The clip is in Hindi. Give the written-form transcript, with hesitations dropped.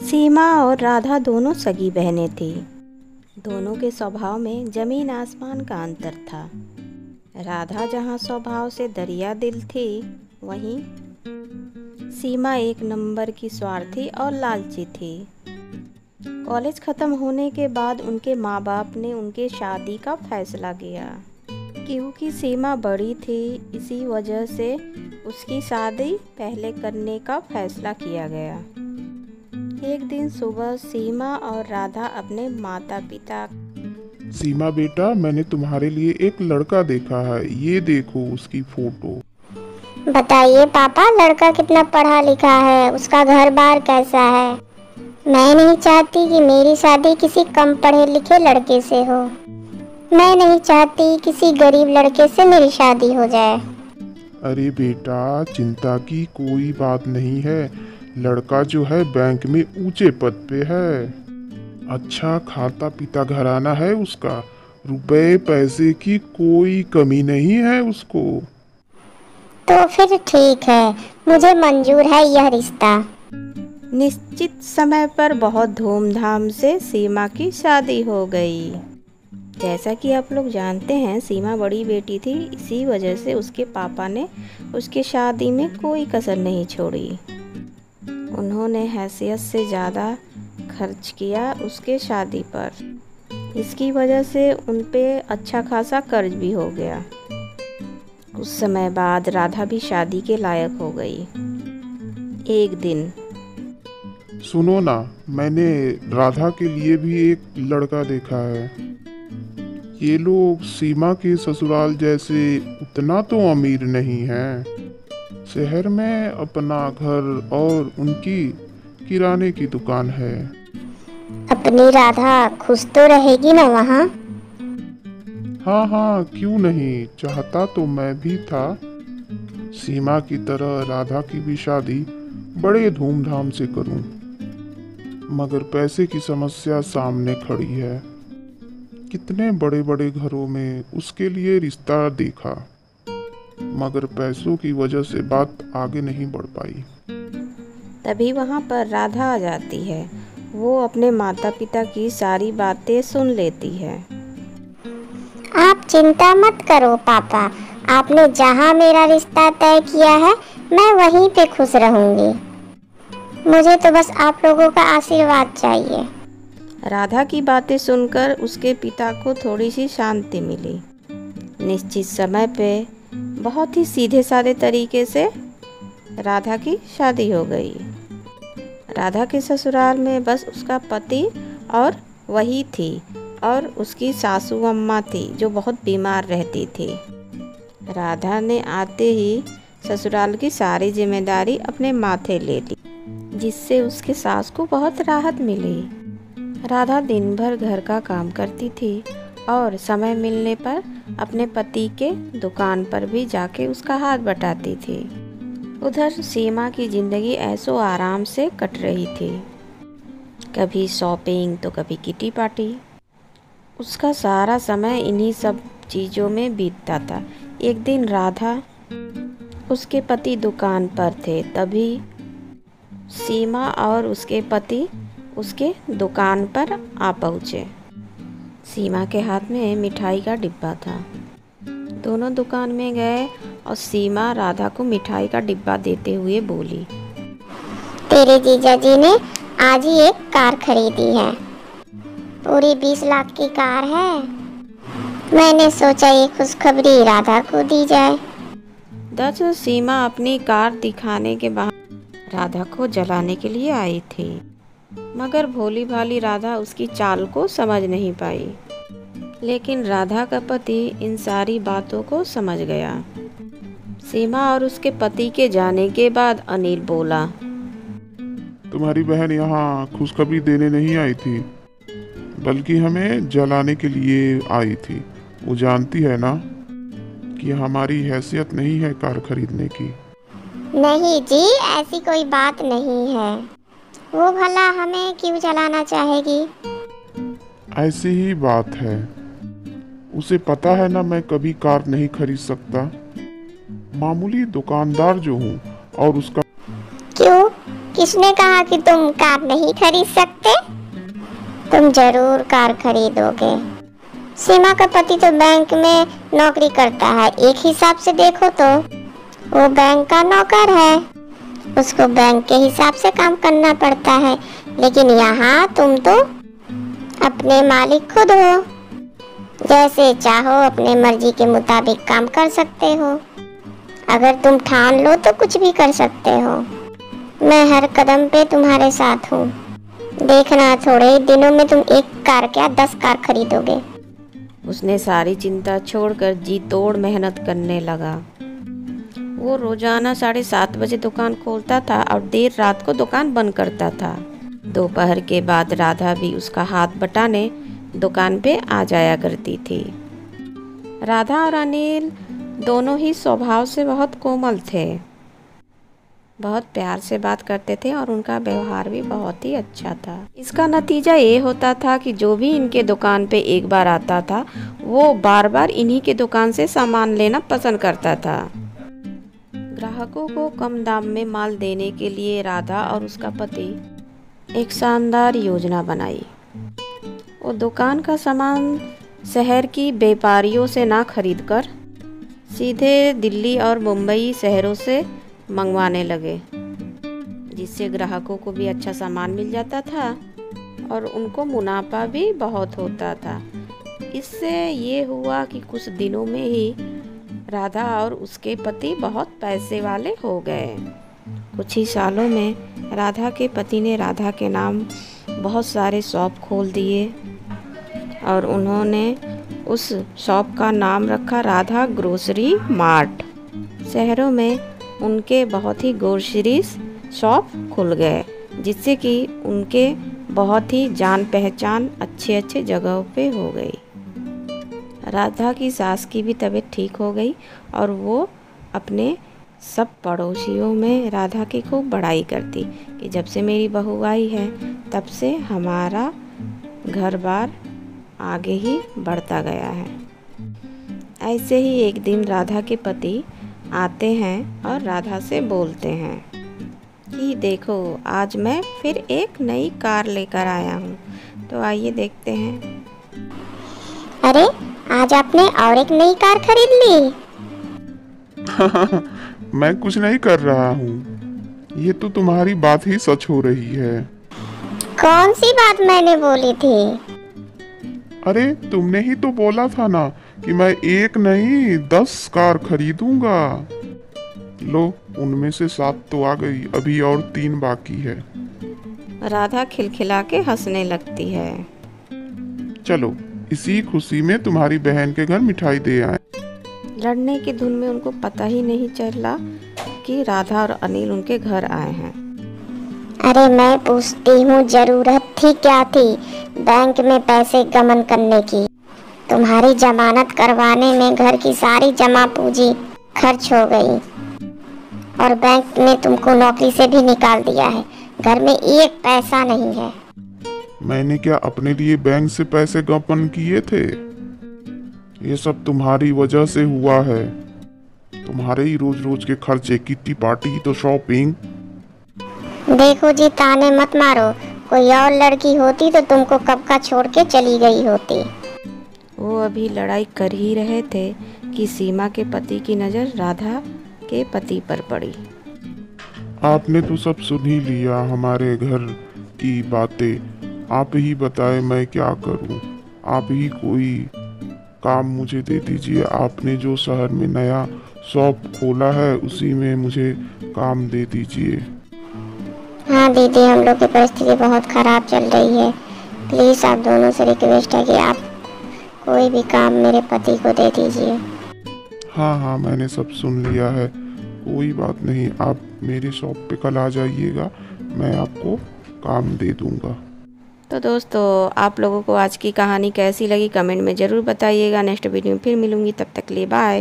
सीमा और राधा दोनों सगी बहनें थीं। दोनों के स्वभाव में जमीन आसमान का अंतर था। राधा जहाँ स्वभाव से दरिया दिल थी, वहीं सीमा एक नंबर की स्वार्थी और लालची थी। कॉलेज ख़त्म होने के बाद उनके माँ बाप ने उनके शादी का फैसला किया। क्योंकि सीमा बड़ी थी, इसी वजह से उसकी शादी पहले करने का फैसला किया गया। एक दिन सुबह सीमा और राधा अपने माता पिता सीमा बेटा, मैंने तुम्हारे लिए एक लड़का देखा है। ये देखो उसकी फोटो। बताइए पापा, लड़का कितना पढ़ा लिखा है, उसका घर बार कैसा है? मैं नहीं चाहती कि मेरी शादी किसी कम पढ़े लिखे लड़के से हो। मैं नहीं चाहती किसी गरीब लड़के से मेरी शादी हो जाए। अरे बेटा, चिंता की कोई बात नहीं है। लड़का जो है बैंक में ऊंचे पद पे है। अच्छा खाता पीता घराना है उसका। रुपए पैसे की कोई कमी नहीं है उसको। तो फिर ठीक है, मुझे मंजूर है यह रिश्ता। निश्चित समय पर बहुत धूमधाम से सीमा की शादी हो गई। जैसा कि आप लोग जानते हैं, सीमा बड़ी बेटी थी, इसी वजह से उसके पापा ने उसकी शादी में कोई कसर नहीं छोड़ी। उन्होंने हैसियत से ज़्यादा खर्च किया उसके शादी पर। इसकी वजह से उन पे अच्छा खासा कर्ज भी हो गया। कुछ समय बाद राधा भी शादी के लायक हो गई। एक दिन सुनो ना, मैंने राधा के लिए भी एक लड़का देखा है। ये लोग सीमा के ससुराल जैसे उतना तो अमीर नहीं हैं। शहर में अपना घर और उनकी किराने की दुकान है। अपनी राधा खुश तो रहेगी ना वहाँ? हाँ हाँ, क्यों नहीं, चाहता तो मैं भी था। सीमा की तरह राधा की भी शादी बड़े धूमधाम से करूं, मगर पैसे की समस्या सामने खड़ी है। कितने बड़े बड़े घरों में उसके लिए रिश्ता देखा, मगर पैसों की वजह से बात आगे नहीं बढ़ पाई। तभी वहाँ पर राधा आ जाती है। वो अपने माता पिता की सारी बातें सुन लेती है। आप चिंता मत करो पापा, आपने जहाँ मेरा रिश्ता तय किया है, मैं वहीं पे खुश रहूंगी। मुझे तो बस आप लोगों का आशीर्वाद चाहिए। राधा की बातें सुनकर उसके पिता को थोड़ी सी शांति मिली। निश्चित समय पे बहुत ही सीधे साधे तरीके से राधा की शादी हो गई। राधा के ससुराल में बस उसका पति और वही थी, और उसकी सासू अम्मा थी जो बहुत बीमार रहती थी। राधा ने आते ही ससुराल की सारी जिम्मेदारी अपने माथे ले ली, जिससे उसके सास को बहुत राहत मिली। राधा दिन भर घर का काम करती थी और समय मिलने पर अपने पति के दुकान पर भी जाके उसका हाथ बटाती थी। उधर सीमा की ज़िंदगी ऐसो आराम से कट रही थी। कभी शॉपिंग तो कभी किटी पार्टी। उसका सारा समय इन्हीं सब चीज़ों में बीतता था। एक दिन राधा उसके पति दुकान पर थे, तभी सीमा और उसके पति उसके दुकान पर आ पहुँचे। सीमा के हाथ में मिठाई का डिब्बा था। दोनों दुकान में गए और सीमा राधा को मिठाई का डिब्बा देते हुए बोली, तेरे जीजा जी ने आज ही एक कार खरीदी है, पूरी 20 लाख की कार है। मैंने सोचा ये खुशखबरी राधा को दी जाए। दरअसल सीमा अपनी कार दिखाने के बाद राधा को जलाने के लिए आई थी, मगर भोली भाली राधा उसकी चाल को समझ नहीं पाई। लेकिन राधा का पति इन सारी बातों को समझ गया। सीमा और उसके पति के जाने के बाद अनिल बोला, तुम्हारी बहन यहाँ खुशखबरी देने नहीं आई थी, बल्कि हमें जलाने के लिए आई थी। वो जानती है ना कि हमारी हैसियत नहीं है कार खरीदने की। नहीं जी, ऐसी कोई बात नहीं है। वो भला हमें क्यों जलाना चाहेगी? ऐसी ही बात है। उसे पता है ना मैं कभी कार नहीं खरीद सकता। मामूली दुकानदार जो हूँ, और उसका क्यों किसने कहा कि तुम कार नहीं खरीद सकते? तुम जरूर कार खरीदोगे। सीमा का पति तो बैंक में नौकरी करता है। एक हिसाब से देखो तो वो बैंक का नौकर है, उसको बैंक के हिसाब से काम करना पड़ता है। लेकिन यहाँ तुम तो अपने मालिक खुद हो, जैसे चाहो अपने मर्जी के मुताबिक काम कर सकते हो। अगर तुम ठान लो तो कुछ भी कर सकते हो। मैं हर कदम पे तुम्हारे साथ हूँ। देखना, थोड़े ही दिनों में तुम एक कार क्या 10 कार खरीदोगे। उसने सारी चिंता छोड़कर जी तोड़ मेहनत करने लगा। वो रोजाना 7:30 बजे दुकान खोलता था और देर रात को दुकान बंद करता था। दोपहर के बाद राधा भी उसका हाथ बटाने दुकान पे आ जाया करती थी। राधा और अनिल दोनों ही स्वभाव से बहुत कोमल थे, बहुत प्यार से बात करते थे और उनका व्यवहार भी बहुत ही अच्छा था। इसका नतीजा ये होता था कि जो भी इनके दुकान पे एक बार आता था वो बार बार इन्हीं के दुकान से सामान लेना पसंद करता था। ग्राहकों को कम दाम में माल देने के लिए राधा और उसका पति एक शानदार योजना बनाई। वो दुकान का सामान शहर की व्यापारियों से ना खरीदकर सीधे दिल्ली और मुंबई शहरों से मंगवाने लगे, जिससे ग्राहकों को भी अच्छा सामान मिल जाता था और उनको मुनाफा भी बहुत होता था। इससे ये हुआ कि कुछ दिनों में ही राधा और उसके पति बहुत पैसे वाले हो गए। कुछ ही सालों में राधा के पति ने राधा के नाम बहुत सारे शॉप खोल दिए और उन्होंने उस शॉप का नाम रखा राधा ग्रोसरी मार्ट। शहरों में उनके बहुत ही ग्रोसरीज शॉप खुल गए, जिससे कि उनके बहुत ही जान पहचान अच्छे अच्छे जगहों पे हो गई। राधा की सास की भी तबीयत ठीक हो गई और वो अपने सब पड़ोसियों में राधा की खूब बड़ाई करती कि जब से मेरी बहू आई है तब से हमारा घर बार आगे ही बढ़ता गया है। ऐसे ही एक दिन राधा के पति आते हैं और राधा से बोलते हैं कि देखो, आज मैं फिर एक नई कार लेकर आया हूँ, तो आइए देखते हैं। अरे, आज आपने और एक नई कार खरीद ली? मैं कुछ नहीं कर रहा हूँ, ये तो तुम्हारी बात ही सच हो रही है। कौन सी बात मैंने बोली थी? अरे, तुमने ही तो बोला था ना कि मैं एक नहीं 10 कार खरीदूंगा। लो, उनमें से 7 तो आ गई, अभी और 3 बाकी है। राधा खिलखिला के हंसने लगती है। चलो, इसी खुशी में तुम्हारी बहन के घर मिठाई दे आए। लड़ने की धुन में उनको पता ही नहीं चला कि राधा और अनिल उनके घर आए हैं। अरे, मैं पूछती हूँ, जरूरत थी क्या थी बैंक में पैसे गमन करने की? तुम्हारी जमानत करवाने में घर की सारी जमा पूंजी खर्च हो गई और बैंक ने तुमको नौकरी से भी निकाल दिया है। घर में एक पैसा नहीं है। मैंने क्या अपने लिए बैंक से पैसे गबन किए थे? ये सब तुम्हारी वजह से हुआ है। तुम्हारे ही रोज रोज के खर्चे, किट्टी पार्टी तो शॉपिंग। देखो जी, ताने मत मारो। कोई और लड़की होती तो तुमको कब का छोड़ के चली गई होती। वो अभी लड़ाई कर ही रहे थे कि सीमा के पति की नज़र राधा के पति पर पड़ी। आपने तो सब सुन ही लिया हमारे घर की बातें। आप ही बताए मैं क्या करूं? आप ही कोई काम मुझे दे दीजिए। आपने जो शहर में नया शॉप खोला है उसी में मुझे काम दे दीजिए। हाँ दीदी, हम लोग की परिस्थिति बहुत खराब चल रही है। प्लीज़ आप दोनों से रिक्वेस्ट है कि आप कोई भी काम मेरे पति को दे दीजिए। हाँ, मैंने सब सुन लिया है। कोई बात नहीं, आप मेरे शॉप पे कल आ जाइएगा, मैं आपको काम दे दूंगा। तो दोस्तों, आप लोगों को आज की कहानी कैसी लगी कमेंट में ज़रूर बताइएगा। नेक्स्ट वीडियो में फिर मिलूंगी, तब तक के लिए बाय।